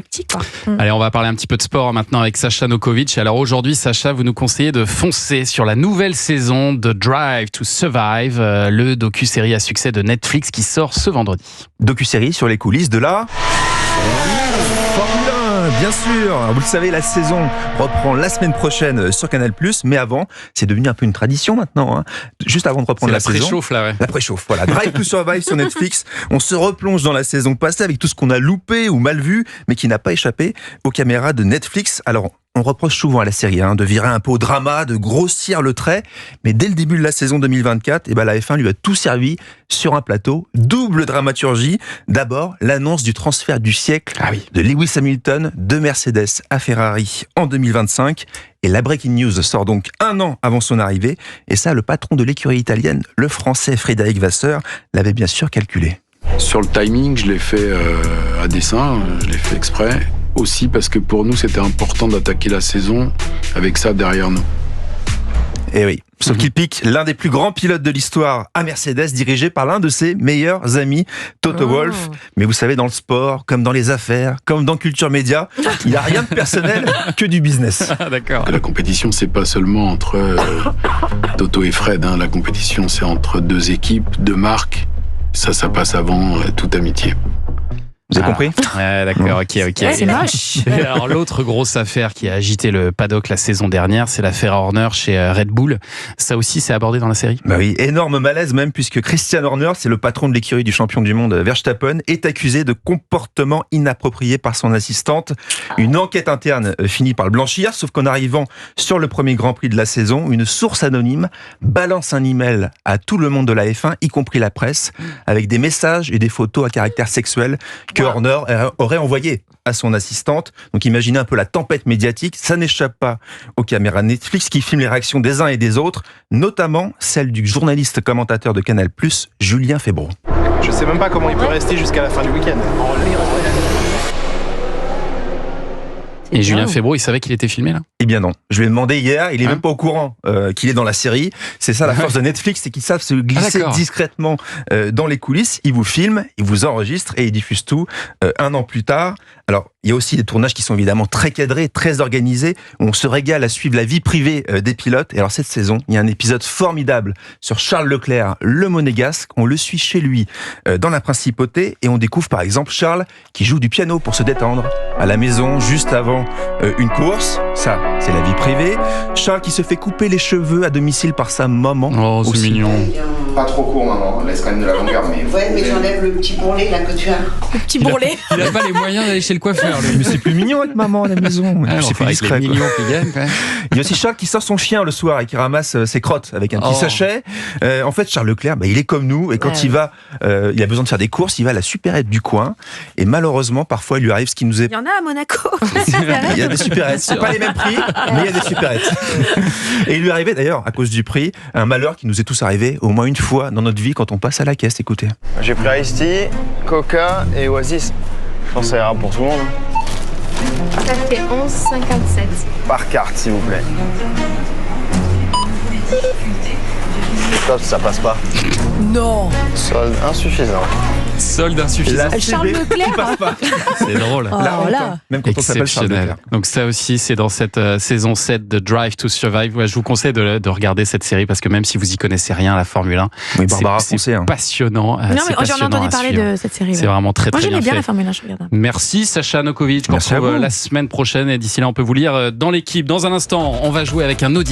petit, quoi. Allez, on va parler un petit peu de sport maintenant avec Sacha Nokovic. Alors aujourd'hui, Sacha, vous nous conseillez de foncer sur la nouvelle saison de Drive to Survive, le docu-série à succès de Netflix qui sort ce vendredi. Docu-série sur les coulisses de la Formule 1, bien sûr. Vous le savez, la saison reprend la semaine prochaine sur Canal+, mais avant, c'est devenu un peu une tradition maintenant. Hein. Juste avant de reprendre la saison. C'est la préchauffe là, ouais. La préchauffe, voilà. Drive to Survive sur Netflix. On se replonge dans la saison passée avec tout ce qu'on a loupé ou mal vu, mais qui n'a pas échappé aux caméras de Netflix. Alors, on reproche souvent à la série de virer un peu au drama, de grossir le trait, mais dès le début de la saison 2024, la F1 lui a tout servi sur un plateau, double dramaturgie. D'abord, l'annonce du transfert du siècle de Lewis Hamilton de Mercedes à Ferrari en 2025. Et la breaking news sort donc un an avant son arrivée. Et ça, le patron de l'écurie italienne, le français Frédéric Vasseur, l'avait bien sûr calculé. Sur le timing, je l'ai fait à dessein, je l'ai fait exprès. Aussi parce que pour nous, c'était important d'attaquer la saison avec ça derrière nous. Et oui, sauf qu'il pique l'un des plus grands pilotes de l'histoire à Mercedes, dirigé par l'un de ses meilleurs amis, Toto Wolff. Mais vous savez, dans le sport, comme dans les affaires, comme dans Culture Média, il n'y a rien de personnel que du business. D'accord. La compétition, c'est pas seulement entre Toto et Fred. La compétition, c'est entre deux équipes, deux marques. Ça passe avant toute amitié. Vous avez compris ? Ouais, d'accord, ok. C'est moche. Et alors, l'autre grosse affaire qui a agité le paddock la saison dernière, c'est l'affaire Horner chez Red Bull. Ça aussi, c'est abordé dans la série ? Bah oui, énorme malaise même, puisque Christian Horner, c'est le patron de l'écurie du champion du monde Verstappen, est accusé de comportement inapproprié par son assistante. Une enquête interne finit par le blanchir, sauf qu'en arrivant sur le premier Grand Prix de la saison, une source anonyme balance un email à tout le monde de la F1, y compris la presse, avec des messages et des photos à caractère sexuel que Horner aurait envoyé à son assistante. Donc imaginez un peu la tempête médiatique. Ça n'échappe pas aux caméras Netflix qui filment les réactions des uns et des autres, notamment celle du journaliste commentateur de Canal+, Julien Febvre. Je sais même pas comment il peut rester jusqu'à la fin du week-end. Et Julien Febvre, il savait qu'il était filmé là ? Eh bien non. Je lui ai demandé hier, il est même pas au courant qu'il est dans la série. C'est ça la force de Netflix, c'est qu'ils savent se glisser discrètement dans les coulisses. Ils vous filment, ils vous enregistrent et ils diffusent tout un an plus tard. Alors, il y a aussi des tournages qui sont évidemment très cadrés, très organisés. On se régale à suivre la vie privée des pilotes. Et alors cette saison, il y a un épisode formidable sur Charles Leclerc, le monégasque. On le suit chez lui dans la principauté et on découvre par exemple Charles qui joue du piano pour se détendre à la maison juste avant une course. Ça, c'est la vie privée. Charles qui se fait couper les cheveux à domicile par sa maman. Oh, c'est aussi mignon. Pas trop court, maman. Laisse quand même de la longueur. Mais j'enlève le petit bourrelet là que tu as. Le petit bourrelet. Il n'a pas les moyens d'aller chez le coiffeur, lui. Mais c'est plus mignon avec maman à la maison. C'est plus avec discret. les millions qu'il gagne. Il y a aussi Charles qui sort son chien le soir et qui ramasse ses crottes avec un petit sachet. En fait, Charles Leclerc, il est comme nous et quand il va, il a besoin de faire des courses, il va à la supérette du coin et malheureusement, parfois, il lui arrive ce qui nous est... Il y en a à Monaco. Il y a des supérettes. C'est pas les mêmes prix, mais il y a des supérettes. Et il lui arrivait d'ailleurs, à cause du prix, un malheur qui nous est tous arrivé au moins une fois dans notre vie quand on passe à la caisse. Écoutez. J'ai pris Ice Tea, Coca et Oasis. Je pense que ça ira pour tout le monde. Ça fait 11,57. Par carte, s'il vous plaît. Stop, ça passe pas. Non. Solde insuffisant. Solde insuffisant. Charles Leclerc. passe pas. C'est drôle. Même quand on s'appelle Charles Leclerc. Donc ça aussi, c'est dans cette saison 7 de Drive to Survive. Ouais, je vous conseille de regarder cette série parce que même si vous y connaissez rien à la Formule 1, c'est passionnant. Non, mais j'en ai entendu parler de cette série. C'est vraiment très Moi, très bien j'aimais bien fait. la Formule 1, je regarde. Merci Sacha Nokovic, qu'on retrouve la semaine prochaine et d'ici là on peut vous lire dans l'équipe. Dans un instant, on va jouer avec un auditeur.